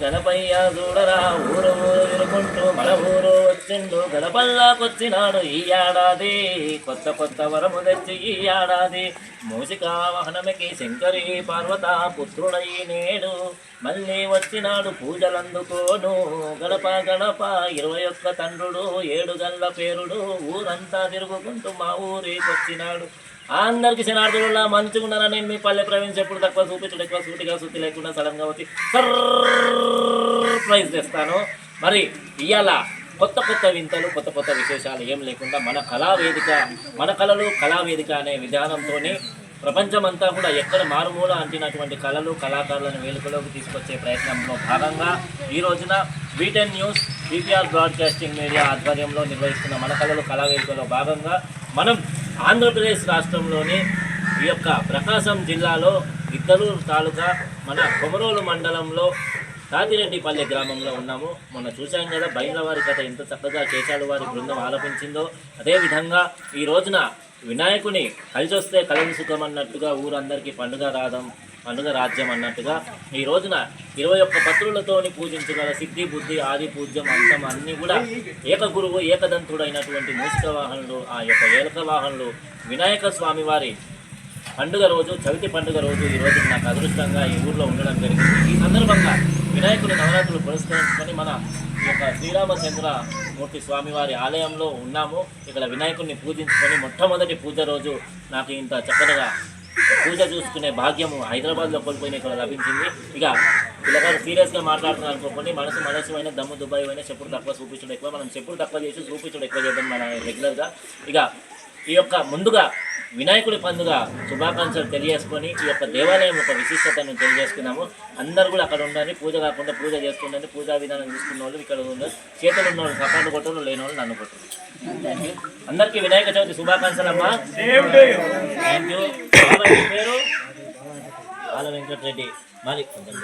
గణపయ్య చూడరా ఊరు ఊరు తిరుగుంటూ మన ఊరు వచ్చిండు గడపల్లాకొచ్చినాడు ఈ ఏడాది కొత్త కొత్త వరము తెచ్చి ఈ ఏడాది మూసికా వాహనమికి శంకరి పార్వత పుత్రుడయి నేడు మళ్ళీ వచ్చినాడు పూజలందుకోను గడప గడప 21 తండ్రుడు 7 గల్ల పేరుడు ఊరంతా తిరుగుకుంటూ మా ఊరికి వచ్చినాడు. అందరికి శనార్థులలో మంచిగా ఉన్నారని మీ పల్లె ప్రవీణ్ చెప్పుడు తక్కువ చూపించడం ఎక్కువ సూటిగా సూటి లేకుండా సడన్గా వచ్చి సర్ప్రైజ్ తెస్తాను. మరి ఇవాళ కొత్త కొత్త వింతలు కొత్త కొత్త విశేషాలు ఏం లేకుండా మన కళావేదిక మన కళలు కళావేదిక అనే విధానంతోనే ప్రపంచమంతా కూడా ఎక్కడ మారుమూల అంటినటువంటి కళలు కళాకారులను వేడుకలోకి తీసుకొచ్చే ప్రయత్నంలో భాగంగా ఈ రోజున వీటెన్ న్యూస్ పీపీఆర్ బ్రాడ్కాస్టింగ్ మీడియా ఆధ్వర్యంలో నిర్వహిస్తున్న మన కళలు కళావేదికలో భాగంగా మనం ఆంధ్రప్రదేశ్ రాష్ట్రంలోని ఈ యొక్క ప్రకాశం జిల్లాలో ఇద్దరూరు తాలూకా మన కొమరోలు మండలంలో తాతిరెడ్డిపల్లె గ్రామంలో ఉన్నాము. మొన్న చూశాం కదా బైండ్లవారి కథ ఎంత చక్కగా కేశాలు వారి బృందం ఆలపించిందో అదేవిధంగా ఈ రోజున వినాయకుని కలిసి వస్తే కలని సుఖం అన్నట్టుగా ఊరందరికీ పండుగ రాజ్యం అన్నట్టుగా ఈ రోజున 21 పత్రులతోని పూజించగల సిద్ధి బుద్ధి ఆది పూజ్యం అంతం అన్నీ కూడా ఏకగురువు ఏకదంతుడు అయినటువంటి మూసిక వాహనులు ఆ యొక్క ఏలక వాహనులు వినాయక స్వామి వారి పండుగ రోజు చవితి పండుగ రోజు ఈ రోజు నాకు అదృష్టంగా ఈ ఊర్లో ఉండడం జరిగింది. ఈ సందర్భంగా వినాయకుడి నవరాత్రులు పురస్కరించుకొని మన ఈ యొక్క శ్రీరామచంద్రమూర్తి స్వామివారి ఆలయంలో ఉన్నాము. ఇక్కడ వినాయకుడిని పూజించుకొని మొట్టమొదటి పూజ రోజు నాకు ఇంత చక్కగా పూజ చూసుకునే భాగ్యము హైదరాబాద్లో కోల్పోయిన ఇక్కడ లభించింది. ఇక పిల్లగారు సీరియస్గా మాట్లాడుతున్నారు అనుకోండి, మనసు అయినా దమ్ము దుబాయ్ అయినా చెప్పుడు తక్కువ చూపించడం ఎక్కువ, మనం చెప్పుడు తక్కువ చేసి చూపించడం ఎక్కువ చేద్దాం మన రెగ్యులర్గా. ఇక ఈ యొక్క ముందుగా వినాయకుడి పండుగ శుభాకాంక్షలు తెలియజేసుకొని ఈ యొక్క దేవాలయం యొక్క విశిష్టతను తెలియజేసుకున్నాము. అందరూ కూడా అక్కడ ఉండాలి, పూజ కాకుండా పూజ చేసుకుండండి. పూజా విధానం తీసుకున్న వాళ్ళు ఇక్కడ ఉన్నారు, చేతులు ఉన్న వాళ్ళు సపాటు కొట్టరు, లేని వాళ్ళు నన్ను కొట్టరు. అందరికీ వినాయక చవితి శుభాకాంక్షలు అమ్మా. Thank you. పేరు బాల వెంకటరెడ్డి. మరి కొంచెం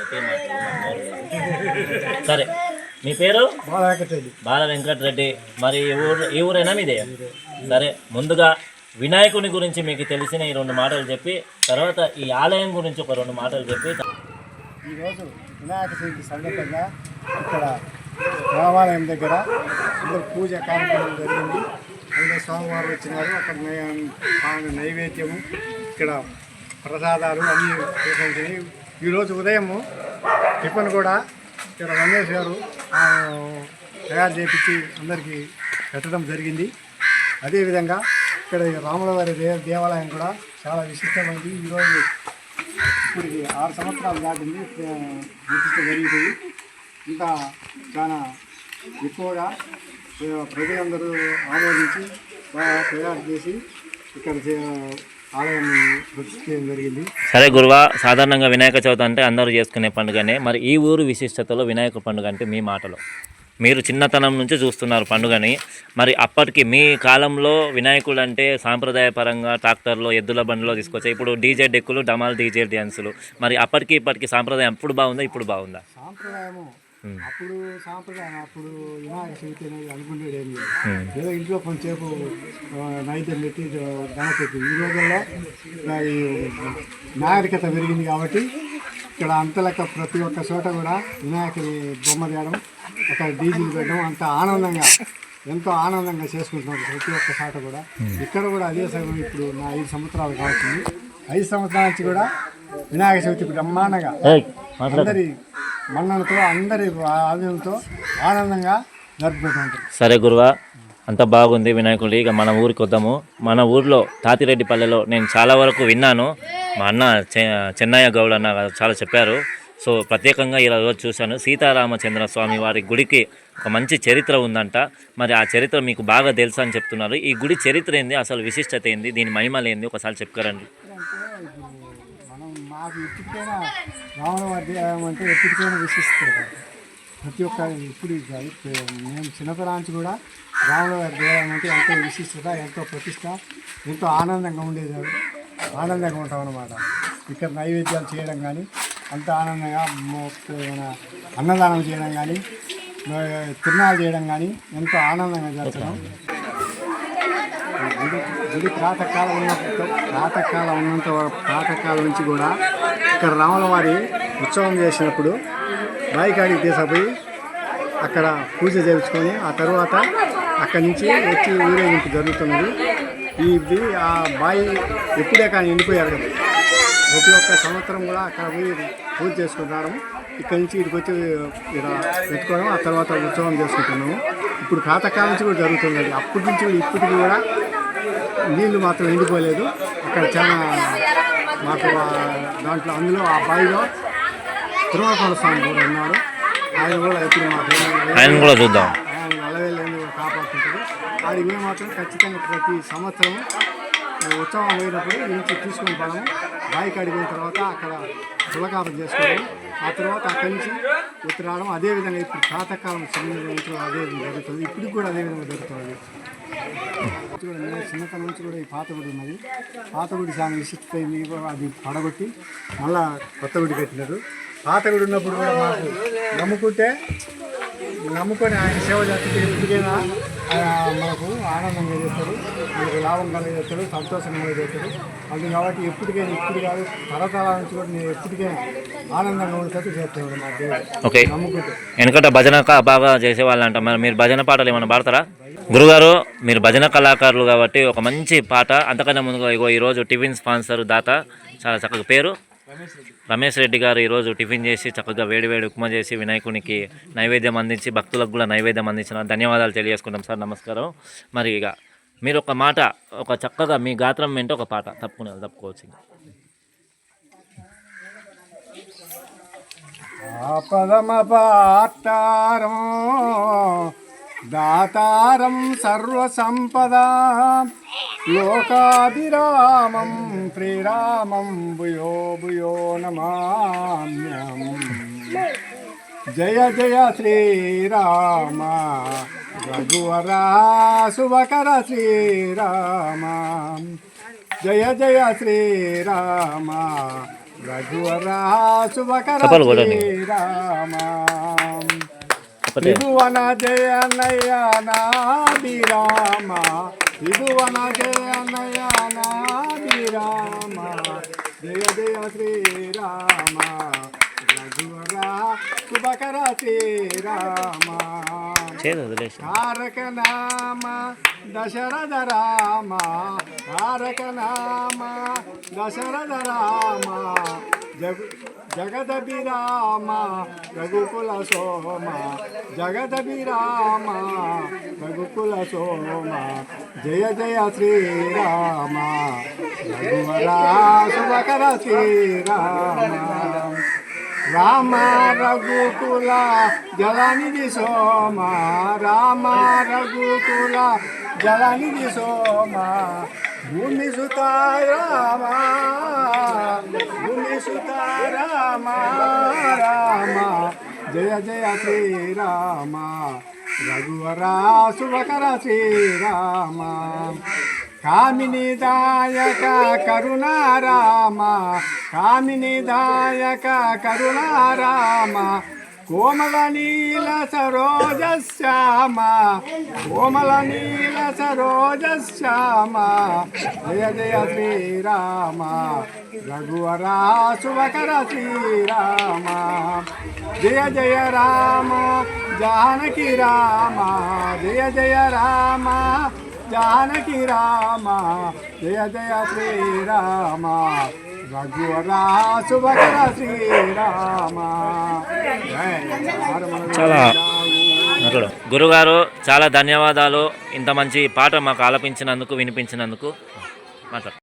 సరే, మీ పేరు బాల వెంకటరెడ్డి. మరి ఏ ఊరైనా మీదే? సరే, ముందుగా వినాయకుని గురించి మీకు తెలిసిన ఈ 2 మాటలు చెప్పి తర్వాత ఈ ఆలయం గురించి ఒక 2 మాటలు చెప్పి. ఈరోజు వినాయక చవితి సందర్భంగా ఇక్కడ దేవాలయం దగ్గర అందరూ పూజ కార్యక్రమం జరిగింది. అందులో స్వామివారు వచ్చినారు. అక్కడ నైవేద్యము ఇక్కడ ప్రసాదాలు అన్నీ స్వీకరించినాయి. ఈరోజు ఉదయము టిఫిన్ కూడా ఇక్కడ రమేష్ గారు తయారు చేయించి అందరికీ పెట్టడం జరిగింది. అదేవిధంగా ఇక్కడ రాములవారి దేవాలయం కూడా చాలా విశిష్టమైంది. ఈరోజు ఇప్పుడు 6 సంవత్సరాలు దాటింది ప్రతిష్ట జరిగిపోయి. ఇంకా చాలా ఎక్కువగా ప్రజలందరూ ఆమోదించి తయారు చేసి ఇక్కడ ఆలయాన్ని ప్రతిష్ఠించడం జరిగింది. సరే గురువా, సాధారణంగా వినాయక చవితి అంటే అందరూ చేసుకునే పండుగనే. మరి ఈ ఊరు విశిష్టతలో వినాయక పండుగ అంటే మీ మాటలో, మీరు చిన్నతనం నుంచి చూస్తున్నారు పండుగని. మరి అప్పటికి మీ కాలంలో వినాయకుడు అంటే సాంప్రదాయపరంగా ట్రాక్టర్లో ఎద్దుల బండిలో తీసుకొచ్చాయి. ఇప్పుడు డీజే డెక్కులు డమాల్ డీజే డ్యాన్సులు. మరి అప్పటికి ఇప్పటికి సాంప్రదాయం అప్పుడు బాగుందా ఇప్పుడు బాగుందా? సాంప్రదాయము అప్పుడు వినాయక చవితి అనేది అనుకునేది ఏం లేదు. ఏదో ఇంట్లో కొంచెంసేపు నైద్యం పెట్టి గణపతి. ఈ రోజుల్లో నాగరికత పెరిగింది కాబట్టి ఇక్కడ అంతలెక్క ప్రతి ఒక్క చోట కూడా వినాయకుడి బొమ్మ తేయడం, అక్కడ డీజీలు పెట్టడం అంత ఎంతో ఆనందంగా చేసుకుంటున్నారు ప్రతి ఒక్క చోట కూడా. ఇక్కడ కూడా అదే సమయం ఇప్పుడు నా 5 సంవత్సరాలు కావచ్చింది. 5 సంవత్సరాల నుంచి కూడా వినాయక చవితి బ్రహ్మాండంగా అందరి మన్ననతో అందరి ఆనందంతో ఆనందంగా జరుపుకుంటారు. సరే గురువా, అంత బాగుంది వినాయకుడి. ఇక మన ఊరికి వద్దాము. మన ఊరిలో తాతిరెడ్డిపల్లెలో నేను చాలా వరకు విన్నాను. మా అన్న చెన్నయ్య గౌడ్ అన్న చాలా చెప్పారు. సో ప్రత్యేకంగా ఈరోజు చూశాను. సీతారామచంద్ర స్వామి వారి గుడికి ఒక మంచి చరిత్ర ఉందంట. మరి ఆ చరిత్ర మీకు బాగా తెలుసా అని చెప్తున్నారు. ఈ గుడి చరిత్ర ఏంది, అసలు విశిష్టత ఏంది, దీని మహిమలు ఏంది ఒకసారి చెప్పుకోరండి. మనం మాకు ఎప్పటికైనా రాములవారి దేవాలయం అంటే ఎప్పటికైనా విశిష్టత. ప్రతి ఒక్క ఇప్పుడు మేము చిన్నతనాంచి కూడా రాములవారి దేవాలయం అంటే ఎంతో విశిష్టత, ఎంతో ప్రతిష్ట, ఎంతో ఆనందంగా ఉంటాం అన్నమాట. ఇక్కడ నైవేద్యాలు చేయడం కానీ అంత ఆనందంగా, అన్నదానం చేయడం కానీ, తిరునాళ్ళు చేయడం కానీ ఎంతో ఆనందంగా జరుగుతున్నాం. గుడి ప్రాతకాలం ఉన్నంత ప్రాతకాలం నుంచి కూడా ఇక్కడ రాముల వారి ఉత్సవం చేసినప్పుడు బావి కాడికి తీసుకుపోయి అక్కడ పూజ చేయించుకొని ఆ తర్వాత అక్కడి నుంచి వచ్చి ఊరేగింపు జరుగుతున్నది. ఇది ఆ బావి ఎప్పుడే కానీ ఎండిపోయారు కదా, ప్రతి ఒక్క సంవత్సరం కూడా అక్కడ పోయి పూజ చేసుకుని రావడం, ఇక్కడి నుంచి ఇక్కడికి వచ్చి ఇలా పెట్టుకోవడం, ఆ తర్వాత ఉత్సవం చేసుకుంటున్నాము. ఇప్పుడు ప్రాతకాలం నుంచి కూడా జరుగుతుంది. అప్పటి నుంచి కూడా ఇప్పటికి కూడా నీళ్లు మాత్రం ఎండిపోలేదు. అక్కడ చాలా మాకు దాంట్లో అందులో ఆ బావిలో తిరుమలకొండ స్వామి కూడా ఉన్నాడు. ఆయన కూడా ఎప్పుడు మాకు ఆయన కూడా చూద్దాం, ఆయన నల్లవేళ్ళు కాపాడుతుంటాడు. ఆడికి మేము మాత్రం ఖచ్చితంగా ప్రతి సంవత్సరం ఉత్సవం పోయినప్పుడు నుంచి తీసుకొని పోవడం, బావి కాడికి పోయిన తర్వాత అక్కడ తులకాపం చేసుకోవడం, ఆ తర్వాత అక్కడి నుంచి ఉత్తరావడం. అదేవిధంగా ఇప్పుడు ప్రాతకాలం నుంచి అదే జరుగుతుంది. ఇప్పటికి కూడా అదేవిధంగా జరుగుతుంది. నేను చిన్నతనం నుంచి కూడా ఈ పాత గుడి ఉన్నది. పాత గుడి చాలా విశిష్టమైంది. అది పడగొట్టి మళ్ళా కొత్త గుడి కట్టినారు. పాత గుడి ఉన్నప్పుడు కూడా మాకు నమ్ముకొని ఆయన సేవ చేస్తుంటే ఎప్పటికైనా మనకు ఆనందంగా చేస్తాడు, మనకు లాభం కలిగేస్తాడు, సంతోషంగా చేస్తాడు. అది కాబట్టి ఎప్పటికైనా ఇప్పుడు కాదు తరతరాల నుంచి కూడా నేను ఎప్పటికైనా ఆనందంగా ఉండేటట్టు చేస్తాడు మా దేవుడు నమ్ముకుంటే. వెనకట భజన బాగా చేసేవాళ్ళంట, మరి మీరు భజన పాటలు ఏమైనా పాడతారా? గురుగారు, మీరు భజన కళాకారులు కాబట్టి ఒక మంచి పాట, అంతకన్నా ముందుగా ఇగో ఈరోజు టిఫిన్ స్పాన్సర్ దాత చాలా చక్కగా పేరు రమేష్ రెడ్డి గారు ఈరోజు టిఫిన్ చేసి చక్కగా వేడివేడి ఉప్మా చేసి వినాయకునికి నైవేద్యం అందించి భక్తులకు కూడా నైవేద్యం అందించిన ధన్యవాదాలు తెలియజేసుకుంటాం సార్. నమస్కారం. మరి ఇక మీరు ఒక మాట, ఒక చక్కగా మీ గాత్రం వెంట ఒక పాట తప్పుకోవచ్చు. పదమ పాటారం దాతారం సర్వసంపదా లోకాభిరామం శ్రీరామం భూయో భూయో నమామ్యం. జయ జయ శ్రీరామ రఘువర శుభకర శ్రీరామ. జయ జయ శ్రీరామ రఘువర శుభకర శ్రీరామ. విధువన జయ నయనాభిరామ, విధువన జయ నయనాభిరామ. జయ జయ శ్రీరామ రఘువర శుభకర శ్రీరామ. తారక నామ దశరథ రామ, తారక నామ దశరథ రామ. జగదభిరామ రఘుకుల సోమ, జగదభిరామ రఘుకుల సోమ. జయ జయ శ్రీరామ రఘువర శుభకర శ్రీరామ. రామ రఘుకుల జలనిధి సోమ, రామ రఘుకుల జలనిధి సోమ. భూమి సుతా రామ, భూమి సుతా రామ రామ. జయ జయ శ్రీరామ రఘువర శుభకర శ్రీరామ. కామిని దాయక కరుణారామ, కామిని దాయక కరుణారామ. కోమల నీల సరోజ శ్యామ, కోమల నీల సరోజ శ్యామ. జయ జయ శ్రీరామ రఘువర శుభకర శ్రీరామ. జయ జయ రామ జానకి రామ, జయ జయ రామ జానకి రామ. జయ జయ శ్రీరామ రఘువర శుభకర శ్రీరామ. చాలా గురుగారు, చాలా ధన్యవాదాలు. ఇంత మంచి పాట మాకు ఆలపించినందుకు, వినిపించినందుకు. మాట్లాడు.